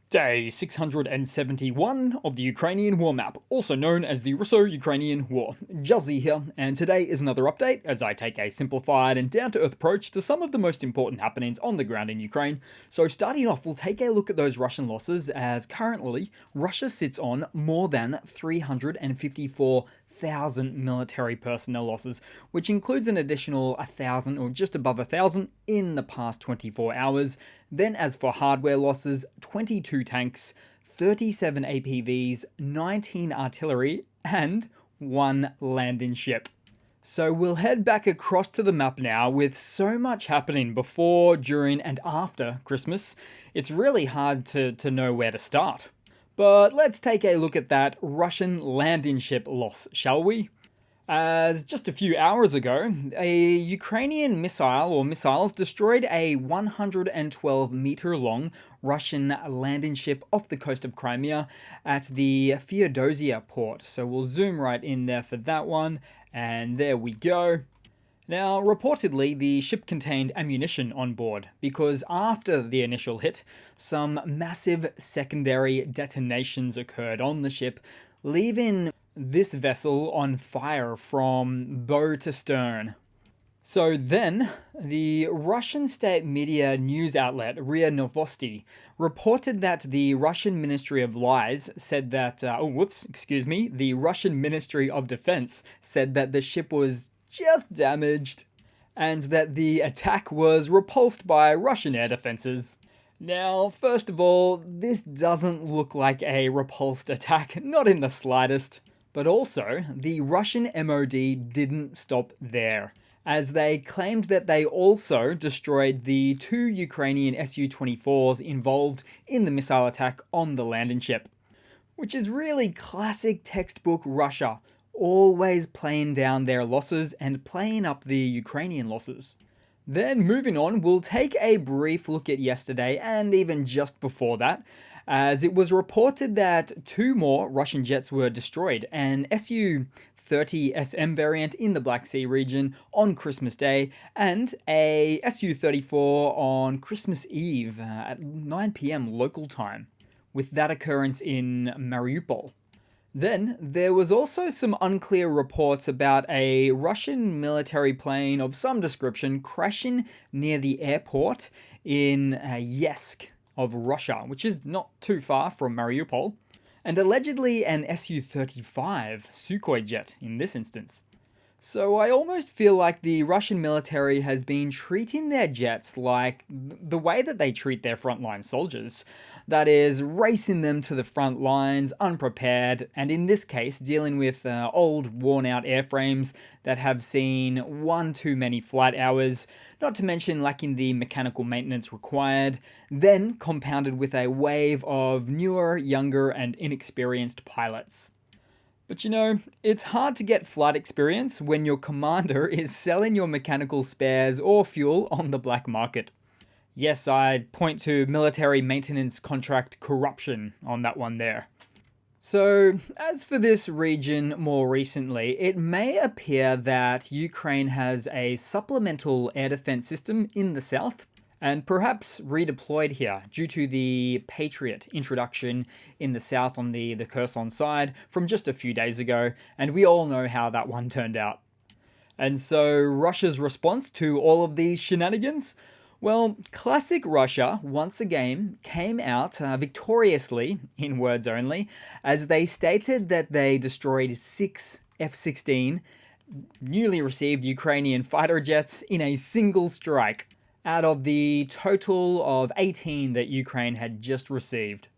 Day 671 of the Ukrainian War Map, also known as the Russo-Ukrainian War. Juzzy here, and today is another update as I take a simplified and down-to-earth approach to some of the most important happenings on the ground in Ukraine. So starting off, we'll take a look at those Russian losses, as currently Russia sits on more than 354,000 military personnel losses, which includes an additional 1,000 or just above 1,000 in the past 24 hours. Then as for hardware losses, 22 tanks, 37 APVs, 19 artillery, and 1 landing ship. So we'll head back across to the map now. With so much happening before, during, and after Christmas, it's really hard to know where to start. But let's take a look at that Russian landing ship loss, shall we? As just a few hours ago, a Ukrainian missile or missiles destroyed a 112-meter-long Russian landing ship off the coast of Crimea at the Feodosia port. So we'll zoom right in there for that one, and there we go. Now, reportedly, the ship contained ammunition on board, because after the initial hit, some massive secondary detonations occurred on the ship, leaving this vessel on fire from bow to stern. So then, the Russian state media news outlet RIA Novosti reported that the Russian Ministry of Lies said that, the Russian Ministry of Defense said that the ship was just damaged, and that the attack was repulsed by Russian air defenses. Now, first of all, this doesn't look like a repulsed attack, not in the slightest. But also, the Russian MOD didn't stop there, as they claimed that they also destroyed the 2 Ukrainian Su-24s involved in the missile attack on the landing ship. Which is really classic textbook Russia, always playing down their losses and playing up the Ukrainian losses. Then moving on, we'll take a brief look at yesterday and even just before that, as it was reported that 2 more Russian jets were destroyed, an Su-30 SM variant in the Black Sea region on Christmas Day, and a Su-34 on Christmas Eve at 9 PM local time, with that occurrence in Mariupol. Then, there was also some unclear reports about a Russian military plane of some description crashing near the airport in Yeysk of Russia, which is not too far from Mariupol, and allegedly an Su-35 Sukhoi jet in this instance. So I almost feel like the Russian military has been treating their jets like the way that they treat their frontline soldiers. That is, racing them to the front lines unprepared, and in this case dealing with old worn-out airframes that have seen one too many flight hours, not to mention lacking the mechanical maintenance required, then compounded with a wave of newer, younger, and inexperienced pilots. But you know, it's hard to get flight experience when your commander is selling your mechanical spares or fuel on the black market. Yes, I'd point to military maintenance contract corruption on that one there. So, as for this region more recently, it may appear that Ukraine has a supplemental air defense system in the south, and perhaps redeployed here due to the Patriot introduction in the south on the Kherson side from just a few days ago, and we all know how that one turned out. And so Russia's response to all of these shenanigans? Well, classic Russia once again came out victoriously, in words only, as they stated that they destroyed 6 F-16 newly received Ukrainian fighter jets in a single strike, out of the total of 18 that Ukraine had just received.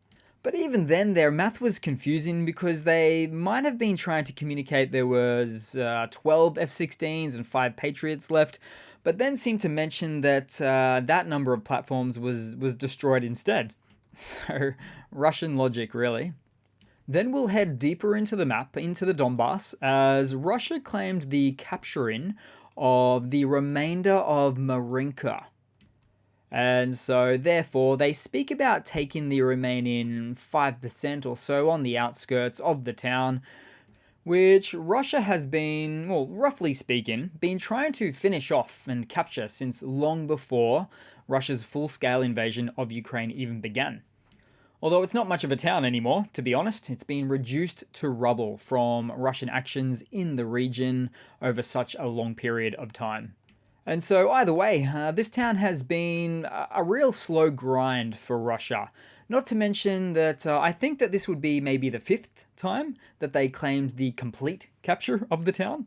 But even then, their math was confusing because they might have been trying to communicate there was 12 F-16s and 5 Patriots left, but then seemed to mention that that number of platforms was destroyed instead. So, Russian logic, really. Then we'll head deeper into the map, into the Donbass, as Russia claimed the capturing of the remainder of Marinka. And so, therefore, they speak about taking the remaining 5% or so on the outskirts of the town, which Russia has been, well, roughly speaking, been trying to finish off and capture since long before Russia's full-scale invasion of Ukraine even began. Although it's not much of a town anymore, to be honest. It's been reduced to rubble from Russian actions in the region over such a long period of time. And so either way, this town has been a real slow grind for Russia. Not to mention that I think that this would be maybe the 5th time that they claimed the complete capture of the town.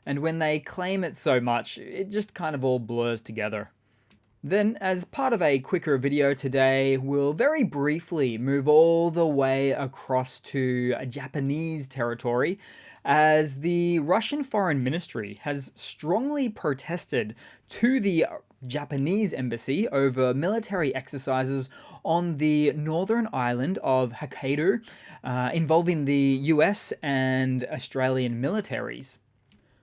And when they claim it so much, it just kind of all blurs together. Then, as part of a quicker video today, we'll very briefly move all the way across to Japanese territory, as the Russian Foreign Ministry has strongly protested to the Japanese embassy over military exercises on the northern island of Hokkaido, involving the US and Australian militaries.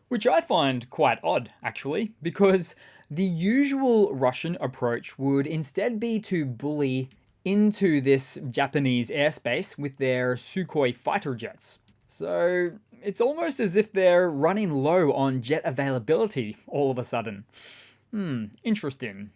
Which I find quite odd, actually, because the usual Russian approach would instead be to bully into this Japanese airspace with their Sukhoi fighter jets. So it's almost as if they're running low on jet availability all of a sudden. Interesting.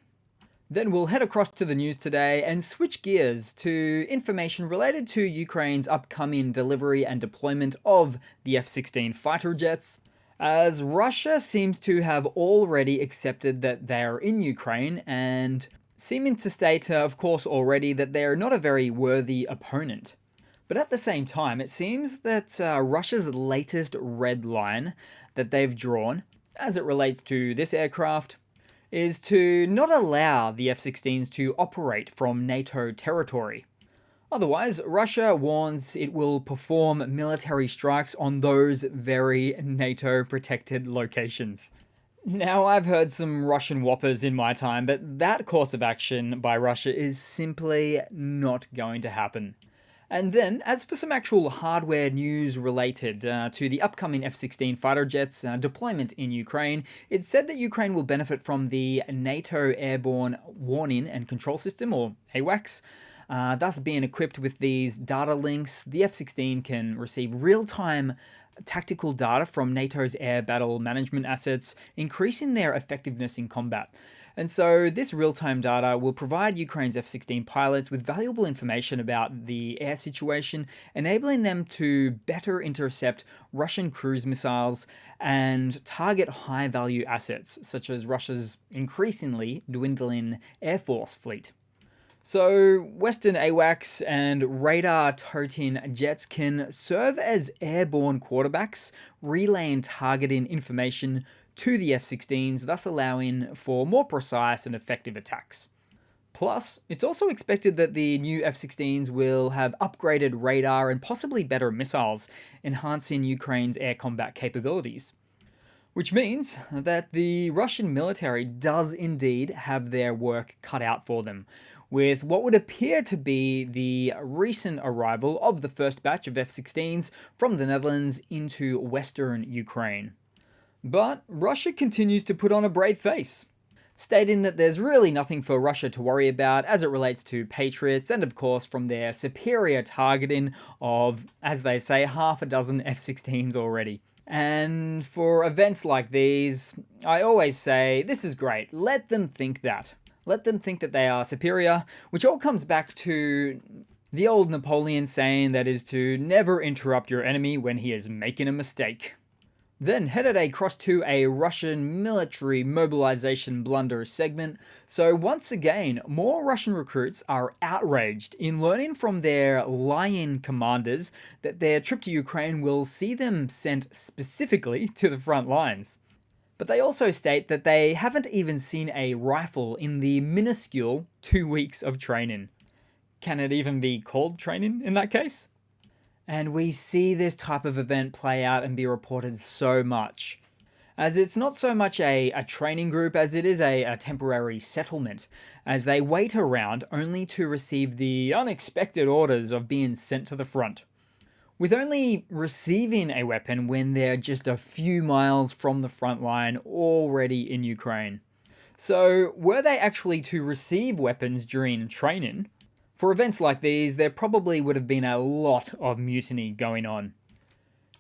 Then we'll head across to the news today and switch gears to information related to Ukraine's upcoming delivery and deployment of the F-16 fighter jets, as Russia seems to have already accepted that they are in Ukraine and seeming to state, of course, already that they're not a very worthy opponent. But at the same time, it seems that Russia's latest red line that they've drawn, as it relates to this aircraft, is to not allow the F-16s to operate from NATO territory. Otherwise, Russia warns it will perform military strikes on those very NATO-protected locations. Now, I've heard some Russian whoppers in my time, but that course of action by Russia is simply not going to happen. And then, as for some actual hardware news related to the upcoming F-16 fighter jets deployment in Ukraine, it's said that Ukraine will benefit from the NATO Airborne Warning and Control System, or AWACS. Thus, being equipped with these data links, the F-16 can receive real-time tactical data from NATO's air battle management assets, increasing their effectiveness in combat. And so this real-time data will provide Ukraine's F-16 pilots with valuable information about the air situation, enabling them to better intercept Russian cruise missiles and target high-value assets, such as Russia's increasingly dwindling Air Force fleet. So, Western AWACS and radar-toting jets can serve as airborne quarterbacks, relaying targeting information to the F-16s, thus allowing for more precise and effective attacks. Plus, it's also expected that the new F-16s will have upgraded radar and possibly better missiles, enhancing Ukraine's air combat capabilities. Which means that the Russian military does indeed have their work cut out for them, with what would appear to be the recent arrival of the first batch of F-16s from the Netherlands into western Ukraine. But Russia continues to put on a brave face, stating that there's really nothing for Russia to worry about as it relates to Patriots and, of course, from their superior targeting of, as they say, half a dozen F-16s already. And for events like these, I always say, this is great. Let them think that. Let them think that they are superior, which all comes back to the old Napoleon saying that is to never interrupt your enemy when he is making a mistake. Then headed across to a Russian military mobilization blunder segment. So once again, more Russian recruits are outraged in learning from their lying commanders that their trip to Ukraine will see them sent specifically to the front lines. But they also state that they haven't even seen a rifle in the minuscule 2 weeks of training. Can it even be called training in that case? And we see this type of event play out and be reported so much, as it's not so much a training group as it is a temporary settlement, as they wait around only to receive the unexpected orders of being sent to the front, with only receiving a weapon when they're just a few miles from the front line already in Ukraine. So were they actually to receive weapons during training? For events like these, there probably would have been a lot of mutiny going on.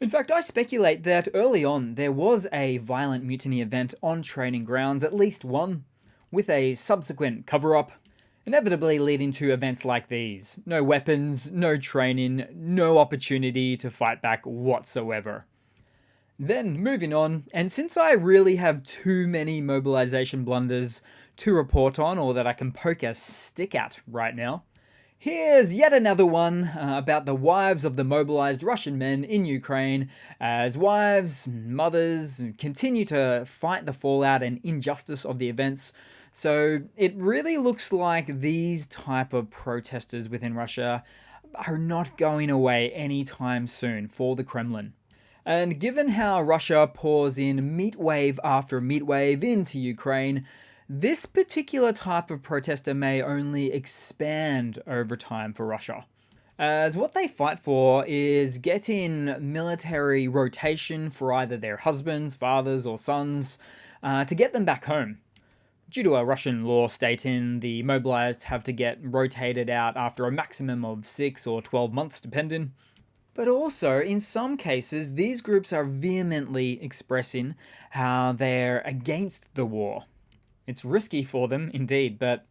In fact, I speculate that early on there was a violent mutiny event on training grounds, at least one, with a subsequent cover-up. inevitably leading to events like these. No weapons, no training, no opportunity to fight back whatsoever. Then, moving on, and since I really have too many mobilization blunders to report on or that I can poke a stick at right now, here's yet another one about the wives of the mobilized Russian men in Ukraine, as wives, mothers continue to fight the fallout and injustice of the events. So it really looks like these type of protesters within Russia are not going away anytime soon for the Kremlin. And given how Russia pours in meat wave after meat wave into Ukraine, this particular type of protester may only expand over time for Russia, as what they fight for is getting military rotation for either their husbands, fathers, or sons to get them back home. Due to a Russian law stating the mobilized have to get rotated out after a maximum of 6 or 12 months, depending. But also, in some cases, these groups are vehemently expressing how they're against the war. It's risky for them, indeed, but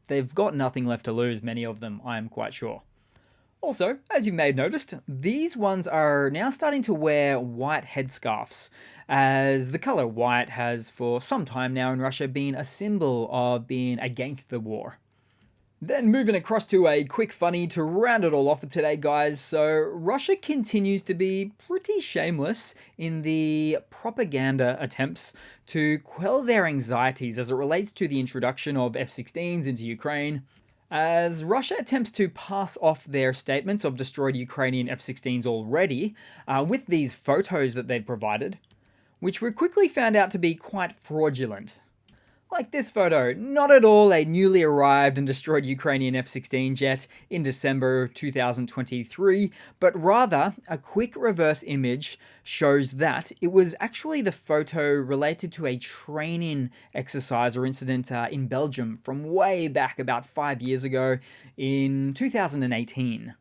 they've got nothing left to lose, many of them, I am quite sure. Also, as you may have noticed, these ones are now starting to wear white headscarves, as the color white has for some time now in Russia been a symbol of being against the war. Then moving across to a quick funny to round it all off for today, guys. So Russia continues to be pretty shameless in the propaganda attempts to quell their anxieties as it relates to the introduction of F-16s into Ukraine, as Russia attempts to pass off their statements of destroyed Ukrainian F-16s already with these photos that they'd provided, which were quickly found out to be quite fraudulent. Like this photo, not at all a newly arrived and destroyed Ukrainian F-16 jet in December 2023, but rather a quick reverse image shows that it was actually the photo related to a training exercise or incident in Belgium from way back about 5 years ago in 2018.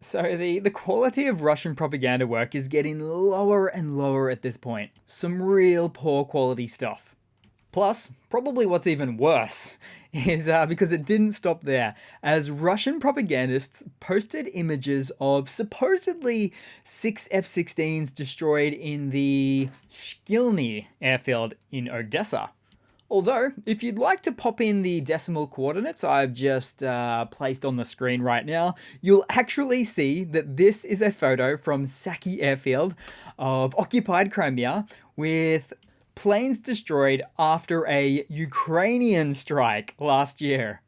So the quality of Russian propaganda work is getting lower and lower at this point. Some real poor quality stuff. Plus, probably what's even worse is because it didn't stop there, as Russian propagandists posted images of supposedly 6 F-16s destroyed in the Shkilny airfield in Odessa. Although, if you'd like to pop in the decimal coordinates I've just placed on the screen right now, you'll actually see that this is a photo from Saki airfield of occupied Crimea with planes destroyed after a Ukrainian strike last year.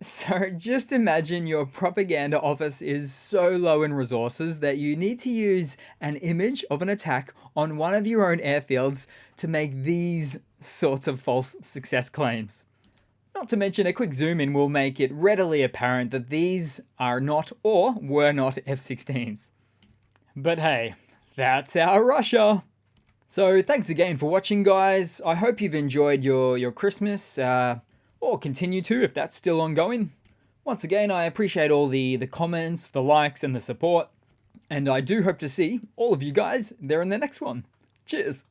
So just imagine your propaganda office is so low in resources that you need to use an image of an attack on one of your own airfields to make these sorts of false success claims. Not to mention a quick zoom in will make it readily apparent that these are not or were not F-16s. But hey, that's our Russia! So thanks again for watching, guys. I hope you've enjoyed your Christmas, or continue to if that's still ongoing. Once again, I appreciate all the comments, the likes, and the support. And I do hope to see all of you guys there in the next one. Cheers!